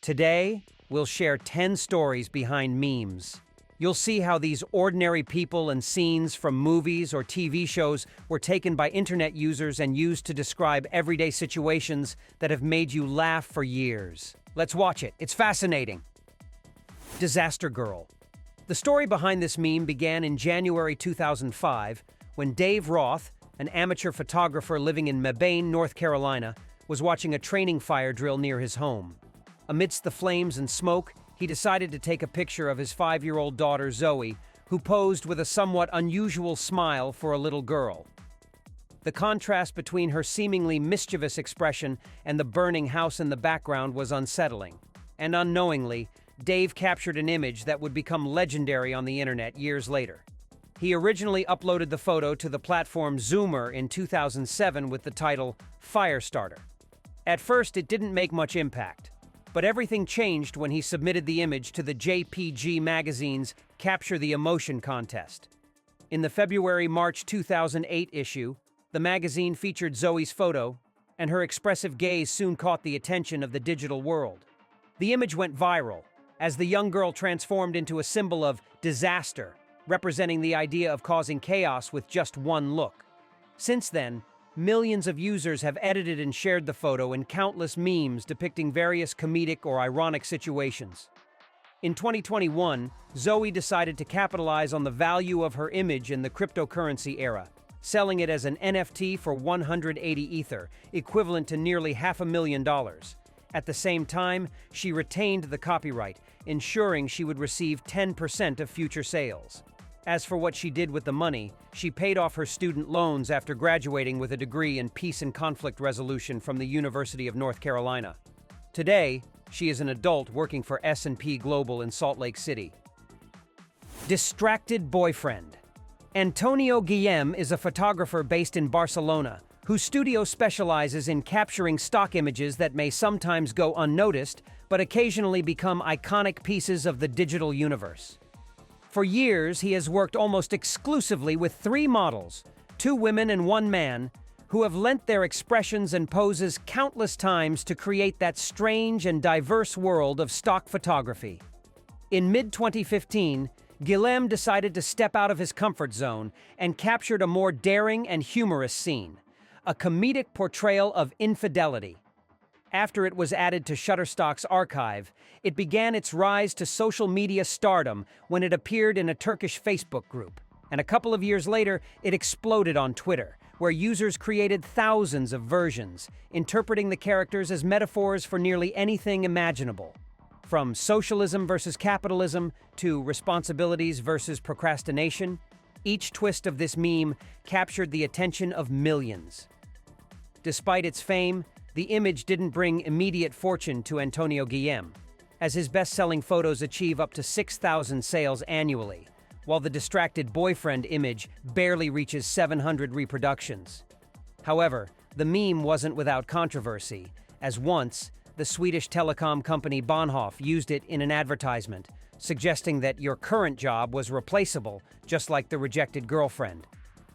Today, we'll share 10 stories behind memes. You'll see how these ordinary people and scenes from movies or TV shows were taken by internet users and used to describe everyday situations that have made you laugh for years. Let's watch it. It's fascinating. Disaster Girl. The story behind this meme began in January 2005 when Dave Roth, an amateur photographer living in Mebane, North Carolina, was watching a training fire drill near his home. Amidst the flames and smoke, he decided to take a picture of his 5-year-old daughter Zoe, who posed with a somewhat unusual smile for a little girl. The contrast between her seemingly mischievous expression and the burning house in the background was unsettling. And unknowingly, Dave captured an image that would become legendary on the internet years later. He originally uploaded the photo to the platform Zoomer in 2007 with the title Firestarter. At first, it didn't make much impact. But everything changed when he submitted the image to the JPG magazine's Capture the Emotion contest. In the February-March 2008 issue, the magazine featured Zoe's photo, and her expressive gaze soon caught the attention of the digital world. The image went viral, as the young girl transformed into a symbol of disaster, representing the idea of causing chaos with just one look. Since then, millions of users have edited and shared the photo in countless memes depicting various comedic or ironic situations. In 2021, Zoe decided to capitalize on the value of her image in the cryptocurrency era, selling it as an NFT for 180 Ether, equivalent to nearly $500,000. At the same time, she retained the copyright, ensuring she would receive 10% of future sales. As for what she did with the money, she paid off her student loans after graduating with a degree in peace and conflict resolution from the University of North Carolina. Today, she is an adult working for S&P Global in Salt Lake City. Distracted Boyfriend. Antonio Guillem is a photographer based in Barcelona, whose studio specializes in capturing stock images that may sometimes go unnoticed, but occasionally become iconic pieces of the digital universe. For years, he has worked almost exclusively with 3 models, 2 women and 1 man, who have lent their expressions and poses countless times to create that strange and diverse world of stock photography. In mid-2015, Guillem decided to step out of his comfort zone and captured a more daring and humorous scene, a comedic portrayal of infidelity. After it was added to Shutterstock's archive, it began its rise to social media stardom when it appeared in a Turkish Facebook group. And a couple of years later, it exploded on Twitter, where users created thousands of versions, interpreting the characters as metaphors for nearly anything imaginable. From socialism versus capitalism to responsibilities versus procrastination, each twist of this meme captured the attention of millions. Despite its fame, the image didn't bring immediate fortune to Antonio Guillem, as his best-selling photos achieve up to 6,000 sales annually, while the distracted boyfriend image barely reaches 700 reproductions. However, the meme wasn't without controversy, as once, the Swedish telecom company Bahnhof used it in an advertisement, suggesting that your current job was replaceable, just like the rejected girlfriend.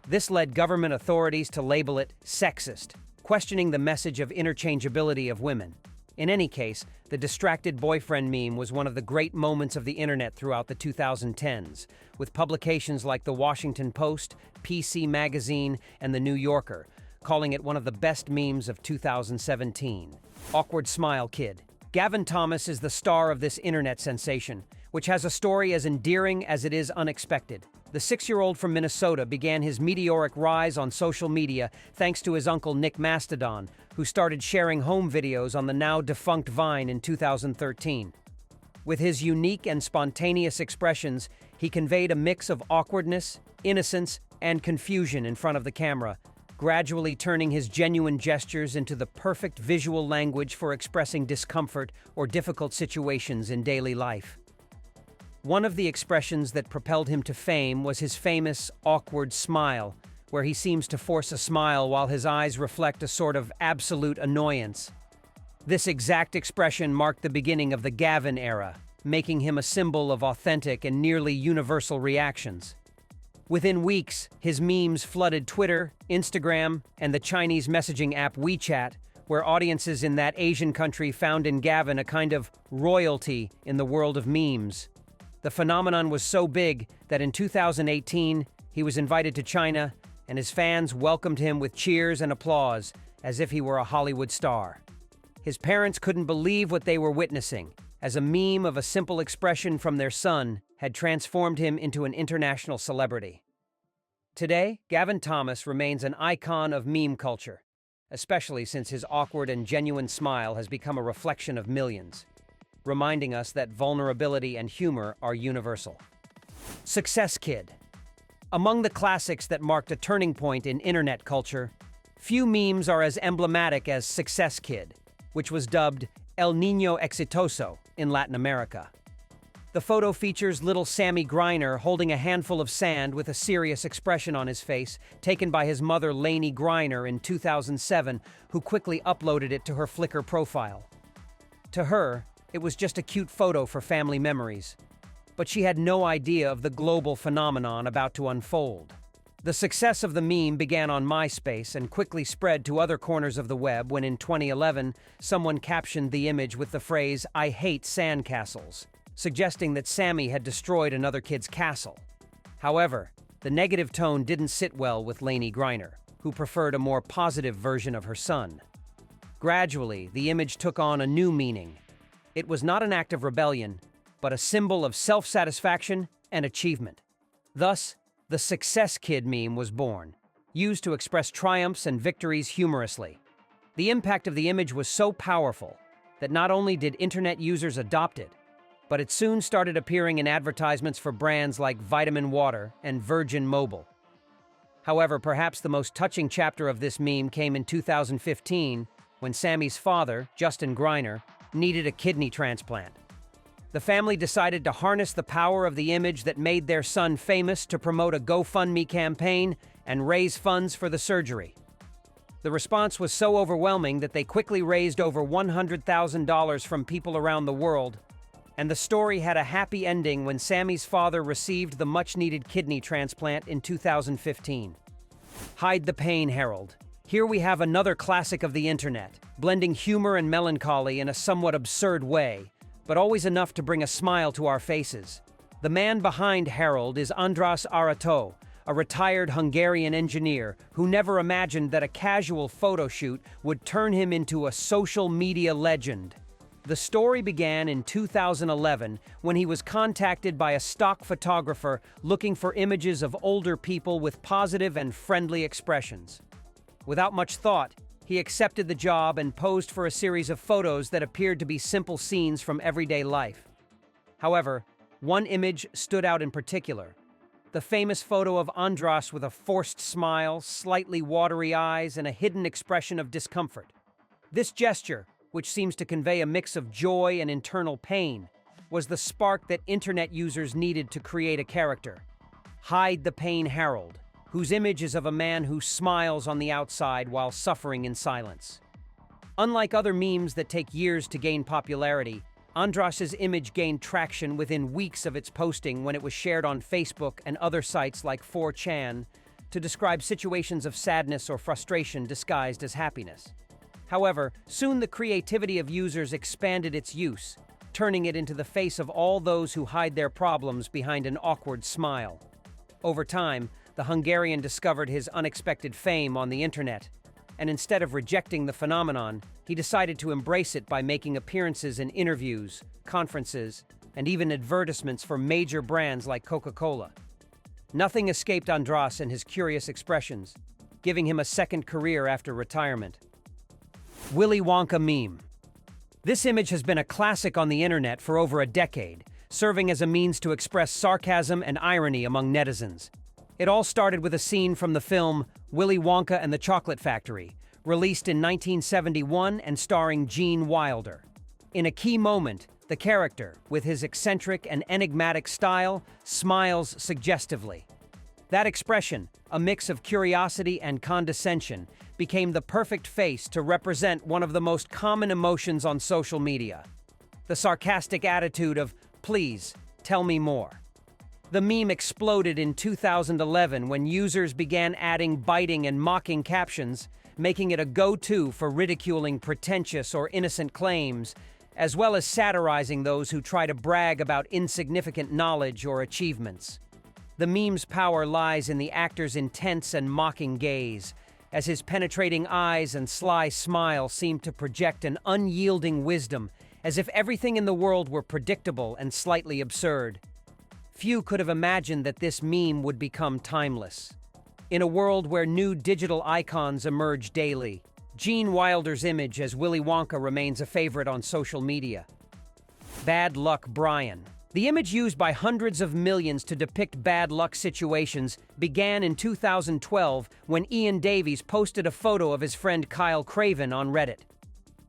This led government authorities to label it sexist, questioning the message of interchangeability of women. In any case, the distracted boyfriend meme was one of the great moments of the internet throughout the 2010s, with publications like The Washington Post, PC Magazine, and The New Yorker, calling it one of the best memes of 2017. Awkward Smile Kid. Gavin Thomas is the star of this internet sensation, which has a story as endearing as it is unexpected. The 6-year-old from Minnesota began his meteoric rise on social media thanks to his uncle Nick Mastodon, who started sharing home videos on the now-defunct Vine in 2013. With his unique and spontaneous expressions, he conveyed a mix of awkwardness, innocence, and confusion in front of the camera, gradually turning his genuine gestures into the perfect visual language for expressing discomfort or difficult situations in daily life. One of the expressions that propelled him to fame was his famous awkward smile, where he seems to force a smile while his eyes reflect a sort of absolute annoyance. This exact expression marked the beginning of the Gavin era, making him a symbol of authentic and nearly universal reactions. Within weeks, his memes flooded Twitter, Instagram, and the Chinese messaging app WeChat, where audiences in that Asian country found in Gavin a kind of royalty in the world of memes. The phenomenon was so big that in 2018, he was invited to China, and his fans welcomed him with cheers and applause as if he were a Hollywood star. His parents couldn't believe what they were witnessing, as a meme of a simple expression from their son had transformed him into an international celebrity. Today, Gavin Thomas remains an icon of meme culture, especially since his awkward and genuine smile has become a reflection of millions, reminding us that vulnerability and humor are universal. Success Kid. Among the classics that marked a turning point in internet culture, few memes are as emblematic as Success Kid, which was dubbed El Niño Exitoso in Latin America. The photo features little Sammy Griner holding a handful of sand with a serious expression on his face, taken by his mother Lainey Griner in 2007, who quickly uploaded it to her Flickr profile. To her, it was just a cute photo for family memories, but she had no idea of the global phenomenon about to unfold. The success of the meme began on MySpace and quickly spread to other corners of the web when in 2011, someone captioned the image with the phrase, "I hate sandcastles," suggesting that Sammy had destroyed another kid's castle. However, the negative tone didn't sit well with Lainey Griner, who preferred a more positive version of her son. Gradually, the image took on a new meaning. It was not an act of rebellion, but a symbol of self-satisfaction and achievement. Thus, the Success Kid meme was born, used to express triumphs and victories humorously. The impact of the image was so powerful that not only did internet users adopt it, but it soon started appearing in advertisements for brands like Vitamin Water and Virgin Mobile. However, perhaps the most touching chapter of this meme came in 2015, when Sammy's father, Justin Griner, needed a kidney transplant. The family decided to harness the power of the image that made their son famous to promote a GoFundMe campaign and raise funds for the surgery. The response was so overwhelming that they quickly raised over $100,000 from people around the world, and the story had a happy ending when Sammy's father received the much-needed kidney transplant in 2015. Hide the Pain, Harold. Here we have another classic of the internet, blending humor and melancholy in a somewhat absurd way, but always enough to bring a smile to our faces. The man behind Harold is András Arato, a retired Hungarian engineer who never imagined that a casual photo shoot would turn him into a social media legend. The story began in 2011 when he was contacted by a stock photographer looking for images of older people with positive and friendly expressions. Without much thought, he accepted the job and posed for a series of photos that appeared to be simple scenes from everyday life. However, one image stood out in particular: the famous photo of András with a forced smile, slightly watery eyes, and a hidden expression of discomfort. This gesture, which seems to convey a mix of joy and internal pain, was the spark that internet users needed to create a character. Hide the Pain Harold, whose image is of a man who smiles on the outside while suffering in silence. Unlike other memes that take years to gain popularity, András's image gained traction within weeks of its posting when it was shared on Facebook and other sites like 4chan to describe situations of sadness or frustration disguised as happiness. However, soon the creativity of users expanded its use, turning it into the face of all those who hide their problems behind an awkward smile. Over time, the Hungarian discovered his unexpected fame on the internet, and instead of rejecting the phenomenon, he decided to embrace it by making appearances in interviews, conferences, and even advertisements for major brands like Coca-Cola. Nothing escaped András and his curious expressions, giving him a second career after retirement. Willy Wonka meme. This image has been a classic on the internet for over a decade, serving as a means to express sarcasm and irony among netizens. It all started with a scene from the film Willy Wonka and the Chocolate Factory, released in 1971 and starring Gene Wilder. In a key moment, the character, with his eccentric and enigmatic style, smiles suggestively. That expression, a mix of curiosity and condescension, became the perfect face to represent one of the most common emotions on social media: the sarcastic attitude of, "Please, tell me more." The meme exploded in 2011 when users began adding biting and mocking captions, making it a go-to for ridiculing pretentious or innocent claims, as well as satirizing those who try to brag about insignificant knowledge or achievements. The meme's power lies in the actor's intense and mocking gaze, as his penetrating eyes and sly smile seem to project an unyielding wisdom, as if everything in the world were predictable and slightly absurd. Few could have imagined that this meme would become timeless. In a world where new digital icons emerge daily, Gene Wilder's image as Willy Wonka remains a favorite on social media. Bad Luck Brian. The image used by hundreds of millions to depict bad luck situations began in 2012 when Ian Davies posted a photo of his friend Kyle Craven on Reddit.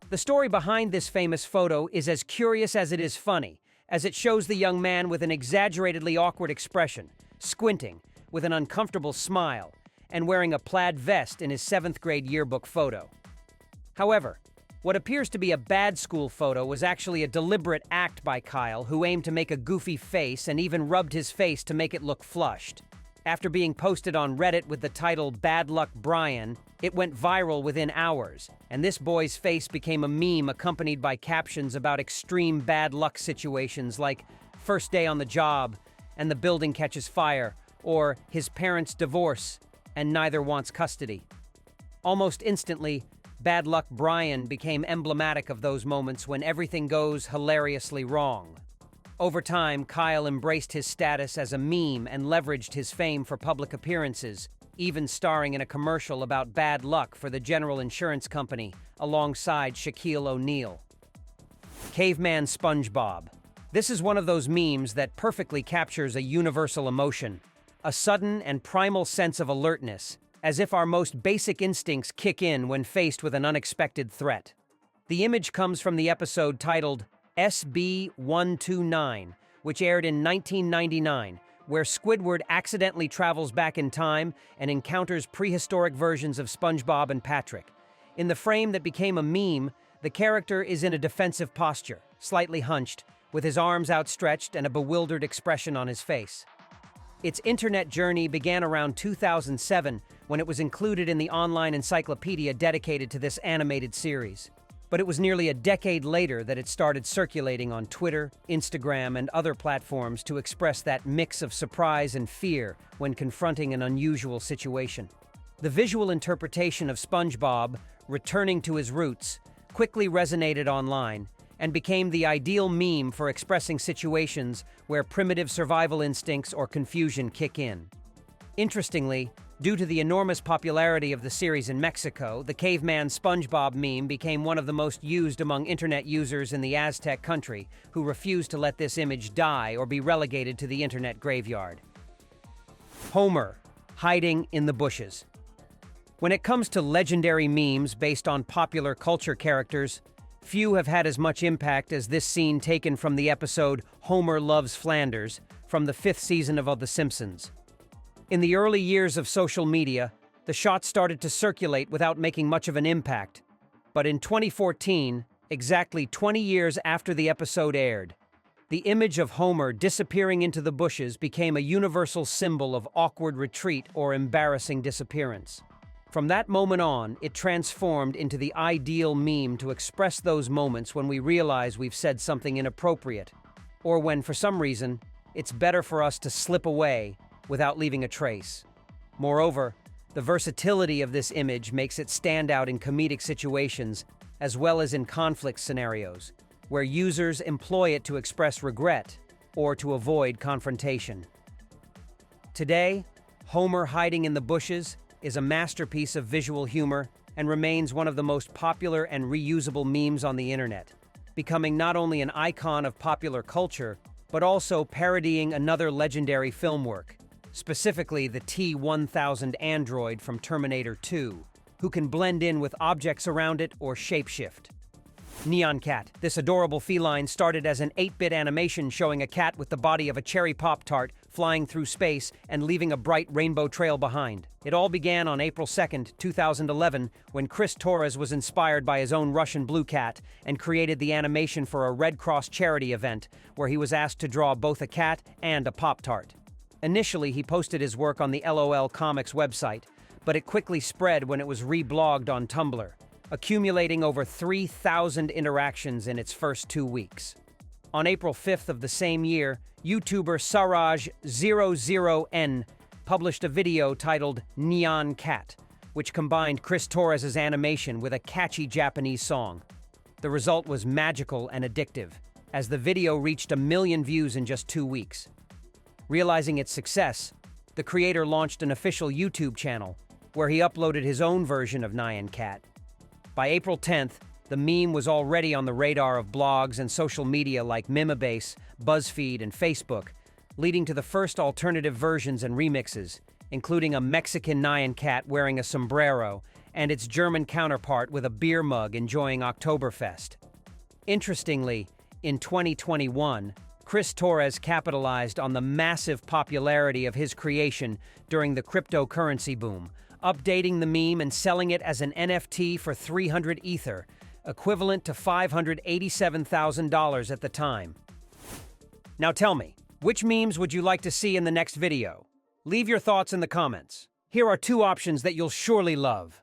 The story behind this famous photo is as curious as it is funny, as it shows the young man with an exaggeratedly awkward expression, squinting, with an uncomfortable smile, and wearing a plaid vest in his 7th grade yearbook photo. However, what appears to be a bad school photo was actually a deliberate act by Kyle, who aimed to make a goofy face and even rubbed his face to make it look flushed. After being posted on Reddit with the title Bad Luck Brian, it went viral within hours, and this boy's face became a meme accompanied by captions about extreme bad luck situations like first day on the job and the building catches fire, or his parents divorce and neither wants custody. Almost instantly, Bad Luck Brian became emblematic of those moments when everything goes hilariously wrong. Over time, Kyle embraced his status as a meme and leveraged his fame for public appearances, even starring in a commercial about bad luck for the General Insurance Company, alongside Shaquille O'Neal. Caveman SpongeBob. This is one of those memes that perfectly captures a universal emotion, a sudden and primal sense of alertness, as if our most basic instincts kick in when faced with an unexpected threat. The image comes from the episode titled SB-129, which aired in 1999, where Squidward accidentally travels back in time and encounters prehistoric versions of SpongeBob and Patrick. In the frame that became a meme, the character is in a defensive posture, slightly hunched, with his arms outstretched and a bewildered expression on his face. Its internet journey began around 2007 when it was included in the online encyclopedia dedicated to this animated series. But it was nearly a decade later that it started circulating on Twitter, Instagram, and other platforms to express that mix of surprise and fear when confronting an unusual situation. The visual interpretation of SpongeBob, returning to his roots, quickly resonated online and became the ideal meme for expressing situations where primitive survival instincts or confusion kick in. Interestingly, due to the enormous popularity of the series in Mexico, the Caveman SpongeBob meme became one of the most used among internet users in the Aztec country, who refused to let this image die or be relegated to the internet graveyard. Homer, hiding in the bushes. When it comes to legendary memes based on popular culture characters, few have had as much impact as this scene taken from the episode Homer Loves Flanders from the 5th season of The Simpsons. In the early years of social media, the shot started to circulate without making much of an impact. But in 2014, exactly 20 years after the episode aired, the image of Homer disappearing into the bushes became a universal symbol of awkward retreat or embarrassing disappearance. From that moment on, it transformed into the ideal meme to express those moments when we realize we've said something inappropriate, or when, for some reason, it's better for us to slip away without leaving a trace. Moreover, the versatility of this image makes it stand out in comedic situations as well as in conflict scenarios, where users employ it to express regret or to avoid confrontation. Today, Homer hiding in the bushes is a masterpiece of visual humor and remains one of the most popular and reusable memes on the internet, becoming not only an icon of popular culture, but also parodying another legendary film work, specifically the T-1000 android from Terminator 2, who can blend in with objects around it or shapeshift. Neon Cat. This adorable feline started as an 8-bit animation showing a cat with the body of a cherry Pop-Tart flying through space and leaving a bright rainbow trail behind. It all began on April 2, 2011, when Chris Torres was inspired by his own Russian blue cat and created the animation for a Red Cross charity event where he was asked to draw both a cat and a Pop-Tart. Initially, he posted his work on the LOL Comics website, but it quickly spread when it was reblogged on Tumblr, accumulating over 3,000 interactions in its first 2 weeks. On April 5th of the same year, YouTuber Saraj00N published a video titled Neon Cat, which combined Chris Torres's animation with a catchy Japanese song. The result was magical and addictive, as the video reached 1 million views in just 2 weeks. Realizing its success, the creator launched an official YouTube channel, where he uploaded his own version of Nyan Cat. By April 10th, the meme was already on the radar of blogs and social media like Mimebase, BuzzFeed, and Facebook, leading to the first alternative versions and remixes, including a Mexican Nyan Cat wearing a sombrero and its German counterpart with a beer mug enjoying Oktoberfest. Interestingly, in 2021, Chris Torres capitalized on the massive popularity of his creation during the cryptocurrency boom, updating the meme and selling it as an NFT for 300 Ether, equivalent to $587,000 at the time. Now tell me, which memes would you like to see in the next video? Leave your thoughts in the comments. Here are 2 options that you'll surely love.